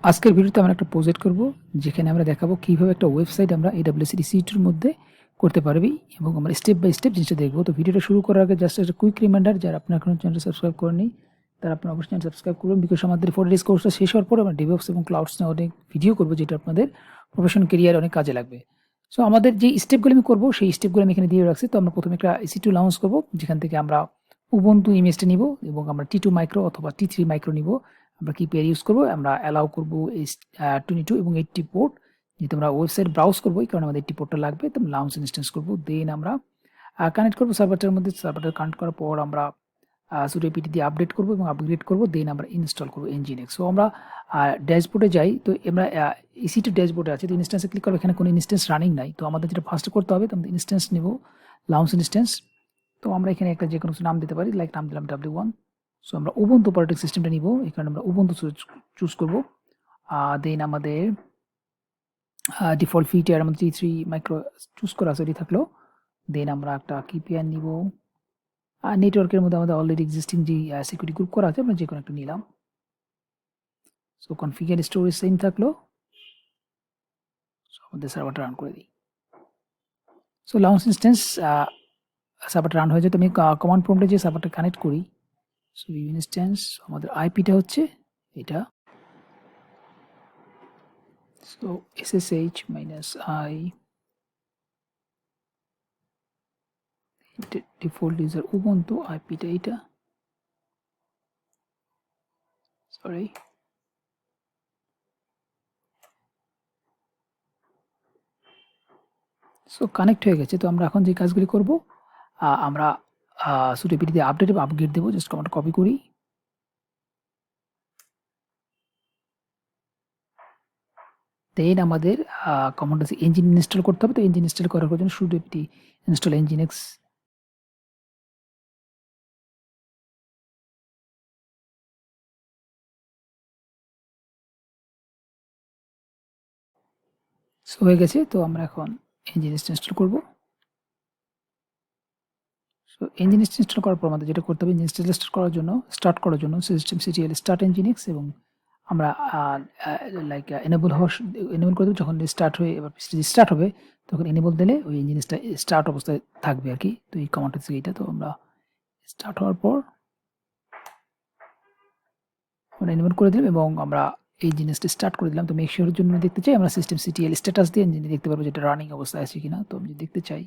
আজকের ভিডিওতে আমরা একটা প্রজেক্ট করব যেখানে আমরা দেখাবো কিভাবে একটা ওয়েবসাইট আমরা AWS এর EC2 এর মধ্যে করতে পারবি এবং আমরা স্টেপ বাই স্টেপ জিনিসটা দেখবো। তো ভিডিওটা শুরু করার আগে জাস্ট একটা কুইক রিমাইন্ডার, যারা আপনার এখনো চ্যানেলটা সাবস্ক্রাইব করেনি তারা আপনারা অবশ্যই চ্যানেল সাবস্ক্রাইব করবেন, বিকজ আমাদের 4 ডেজ কোর্সটা শেষ হওয়ার পর আমরা DevOps এবং ক্লাউডস নিয়ে অনেক ভিডিও করবো যেটা আপনাদের প্রফেশনাল ক্যারিয়ারে অনেক কাজে লাগবে। সো আমাদের যে স্টেপগুলো আমি করবো সেই স্টেপগুলো আমি এখানে দিয়ে রাখছি। তো আমরা প্রথমে একটা EC2 লঞ্চ করবো, যেখান থেকে আমরা উবুন্টু ইমেজটা নিব এবং আমরা T2 মাইক্রো অথবা T3 মাইক্রো নিব। আমরা কি পেয়ার ইউজ করবো, আমরা অ্যালাউ করবো 22 এবং 80 পোর্ট, যেহেতু আমরা ওয়েবসাইট ব্রাউজ করবো এই কারণে আমাদের 80 পোর্টটা লাগবে। তো লাউন্স ইনস্ট্যান্স করবো, দেন আমরা কানেক্ট করবো সার্ভারটার মধ্যে। সার্ভারটা কানেক্ট করার পর আমরা সুডো এপিটি দিয়ে আপডেট করবো এবং আপগ্রেড করবো, দেন আমরা ইনস্টল করবো Nginx। সো আমরা ড্যাশবোর্ডে যাই, তো আমরা EC2 ড্যাশবোর্ডে আছে, তো ইনস্ট্যান্সে ক্লিক করবো। এখানে কোনো ইনস্ট্যান্স রানিং নাই, তো আমাদের যেটা ফার্স্ট করতে হবে, তো আমরা ইনস্ট্যান্স নিব, লাউন্স ইনস্ট্যান্স। তো আমরা এখানে একটা যে কোনো নাম দিতে পারি, লাইক নাম দিলাম W1। সো আমরা উবুন্টু অপারেটিং সিস্টেমটা নিব, এখানে আমরা উবুন্টু চুজ করবো। দেন আমাদের ডিফল্ট ফিচার আমাদের T3 মাইক্রো চুজ করা আছে, থাকলো। দেন আমরা একটা কিপিআর নিব। নেটওয়ার্কের মধ্যে আমাদের অলরেডি এক্সিস্টিং যে সিকিউরিটি গ্রুপ করা আছে আমরা যে কোনো একটা নিলাম। সো কনফিগার স্টোরেজ সেম থাকলো। সো আমাদের সার্ভারটা রান করে দিই। সো লাউন্স ইনস্ট্যান্স সার্ভারটা রান হয়ে যায়। তো আমি কমান্ড প্রম্পটে যে সার্ভারটা কানেক্ট করি। সো ইনস্ট্যান্স আমাদের আইপিটা হচ্ছে এটা। So SSH -i default user Ubuntu, আইপিটা এটা, সরি। সো কানেক্ট হয়ে গেছে। তো আমরা এখন যে কাজগুলি করব, আমরা সুডো এপিটি দিয়ে আপডেট এবং আপগ্রেড দেবো। জাস্ট কমান্ড কপি করি, দেন আমাদের কমান্ড আছে ইঞ্জিন ইনস্টল করতে হবে। তো ইঞ্জিন ইনস্টল করার জন্য pseudo apt install Nginx। So হয়ে গেছে। তো আমরা এখন Nginx ইনস্টল করব। সো Nginx ইনস্টল করার পর আমাদের যেটা করতে হবে, ইনস্টল করার জন্য systemctl start Nginx, এবং আমরা লাইক এনেবল করে দেবো। যখন স্টার্ট হয়ে এবার স্টার্ট হবে তখন এনেবল দিলে ওই Nginxটা স্টার্ট অবস্থায় থাকবে আর কি। তো এই কমান্ড হচ্ছে এইটা। তো আমরা স্টার্ট হওয়ার পর আমরা এনেবল করে দিলাম এবং আমরা এই জিনিসটা স্টার্ট করে দিলাম। তো মেক শিওরের জন্য দেখতে চাই আমরা systemctl স্ট্যাটাস দিয়ে ইঞ্জিন দেখতে পারবো যেটা রানিং অবস্থায় আছে কিনা। তো আমি দেখতে চাই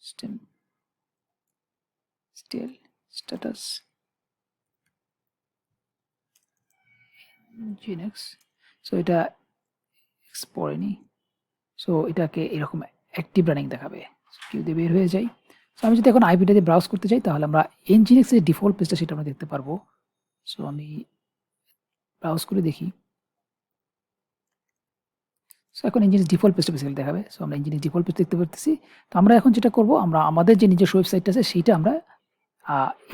systemctl স্ট্যাটাস Nginx। সো এটা পড়েনি। সো এটাকে এরকম অ্যাক্টিভ রানিং দেখাবে। কিউ দিয়ে বের হয়ে যাই। সো আমি যদি এখন আইপিটা দিয়ে ব্রাউজ করতে চাই তাহলে আমরা Nginx এর ডিফল্ট পেজটা সেটা আমরা দেখতে পারবো। সো আমি ব্রাউজ করে দেখি। সো এখন Nginx ডিফল্ট পেজটা বেসিক্যালি দেখাবে। সো আমরা Nginx ডিফল্ট পেজ দেখতে পারতেছি। তো আমরা এখন যেটা করব, আমরা আমাদের যে নিজস্ব ওয়েবসাইটটা আছে সেইটা আমরা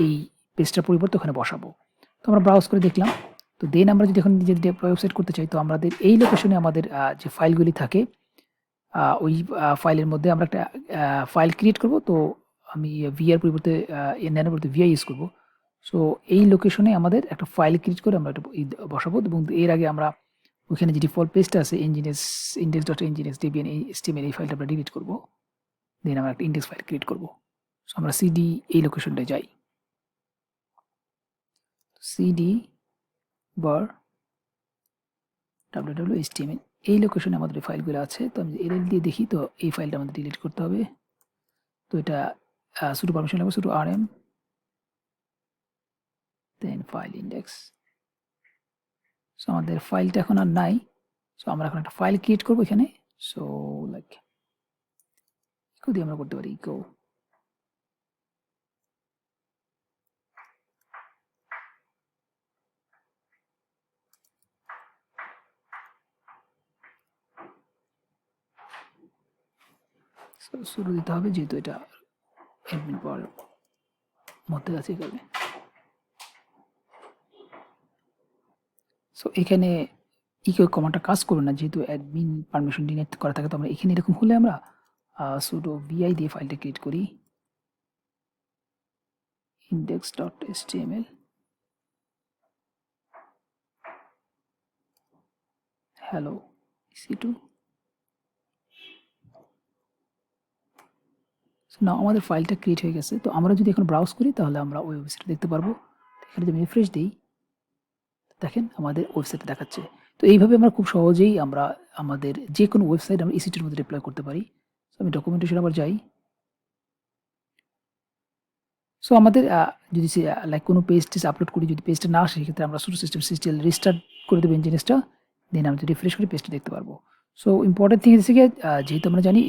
এই পেজটার পরিবর্তে ওখানে বসাবো। তো আমরা ব্রাউজ করে দেখলাম। তো দেন আমরা যদি এখন নিজের ওয়েবসাইট করতে চাই, তো আমাদের এই লোকেশনে আমাদের যে ফাইলগুলি থাকে ওই ফাইলের মধ্যে আমরা একটা ফাইল ক্রিয়েট করব। তো আমি ভিআর পরিবর্তে ন্যানোর পরিবর্তে ভিআই ইউজ করব। সো এই লোকেশনে আমাদের একটা ফাইল ক্রিয়েট করে আমরা এটা বসাবো, এবং এর আগে আমরা ওইখানে যে ডিফল্ট পেজটা আছে Nginx index.nginx.debian এই HTML এই ফাইলটা আমরা ডিলিট করব। দেন আমরা একটা ইন্ডেক্স ফাইল ক্রিয়েট করব। সো আমরা সিডি এই লোকেশনটায় যাই। সিডি বার www.html এই লোকেশনে আমাদের এই ফাইলগুলো আছে। তো আমি এলএল দিয়ে দেখি, তো এই ফাইলটা আমাদের ডিলিট করতে হবে। তো এটা sudo পারমিশন লাগবে, sudo rm then file index. So আমাদের ফাইলটা এখন আর নাই। সো আমরা এখন একটা ফাইল ক্রিয়েট করবো এখানে। সো লাইক ইকো দিয়ে আমরা করতে পারি ইকো। শুরু দিতে হবে যেহেতু এটা অ্যাডমিন পাওয়ার মধ্যে আছে এখানে। সো এখানে ইকো কমান্ডটা কাজ করবে না যেহেতু অ্যাডমিন পারমিশন ডিনেট করা থাকে। তো আমরা এখানে এরকম হলে আমরা sudo vi দিয়ে ফাইলটা ক্রিয়েট করি, index.html। হ্যালো EC2 না আমাদের ফাইলটা ক্রিয়েট হয়ে গেছে। তো আমরা যদি এখন ব্রাউজ করি তাহলে আমরা ওই ওয়েবসাইটটা দেখতে পারবো। এখানে যদি রিফ্রেশ দিই দেখেন আমাদের ওয়েবসাইটে দেখাচ্ছে। তো এইভাবে আমরা খুব সহজেই আমরা আমাদের যে কোনো ওয়েবসাইট আমরা EC2 এর মধ্যে ডিপ্লয় করতে পারি। সো আমি ডকুমেন্টেশন আবার যাই। সো আমাদের যদি লাইক কোনো পেজ আপলোড করি, যদি পেজটা না আসে সেক্ষেত্রে আমরা শুধু সিস্টেম রিস্টার্ট করে দেবো ইঞ্জিনিয়ার্সটা, দেন আমরা যদি রিফ্রেশ করি পেজটা দেখতে পারবো। সো ইম্পর্টেন্ট থিং হচ্ছে গিয়ে যেহেতু আমরা জানি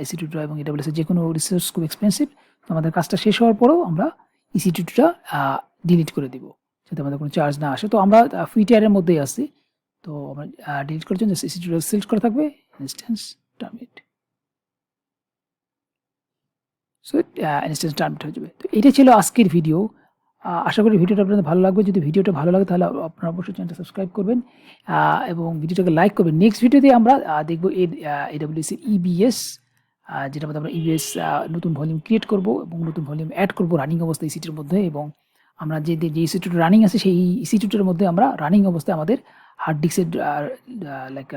EC2 এবং AWS এর যে কোনো রিসোর্স খুব এক্সপেন্সিভ, তো আমাদের কাজটা শেষ হওয়ার পরেও আমরা EC2টা ডিলিট করে দিব যাতে আমাদের কোনো চার্জ না আসে। তো আমরা ফ্রি টায়ারের মধ্যেই আছি। তো আমরা ডিলিট করার জন্য EC2টা সিলেক্ট করা থাকবে, instance terminate. So instance terminate হয়ে যাবে। তো এটা ছিল আজকের ভিডিও। আশা করি ভিডিওটা আপনাদের ভালো লাগবে। যদি ভিডিওটা ভালো লাগে তাহলে আপনারা অবশ্যই চ্যানেলটা সাবস্ক্রাইব করবেন এবং ভিডিওটাকে লাইক করবেন। নেক্সট ভিডিওতে আমরা দেখব AWS এর EBS, যেটার মধ্যে আমরা EBS নতুন ভলিউম ক্রিয়েট করব এবং নতুন ভলিউম অ্যাড করব রানিং অবস্থায় EC2 এর মধ্যে, এবং আমরা যে EC2 রানিং আছে সেই EC2 এর মধ্যে আমরা রানিং অবস্থায় আমাদের হার্ড ডিস্কের লাইক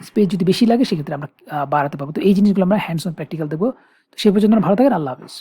স্পেস যদি বেশি লাগে সেক্ষেত্রে আমরা বাড়াতে পারবো। তো এই জিনিসগুলো আমরা হ্যান্ডস অন প্র্যাকটিক্যাল দেখবো। তো সে পর্যন্ত ভালো থাকেন। আল্লাহ হাফেজ।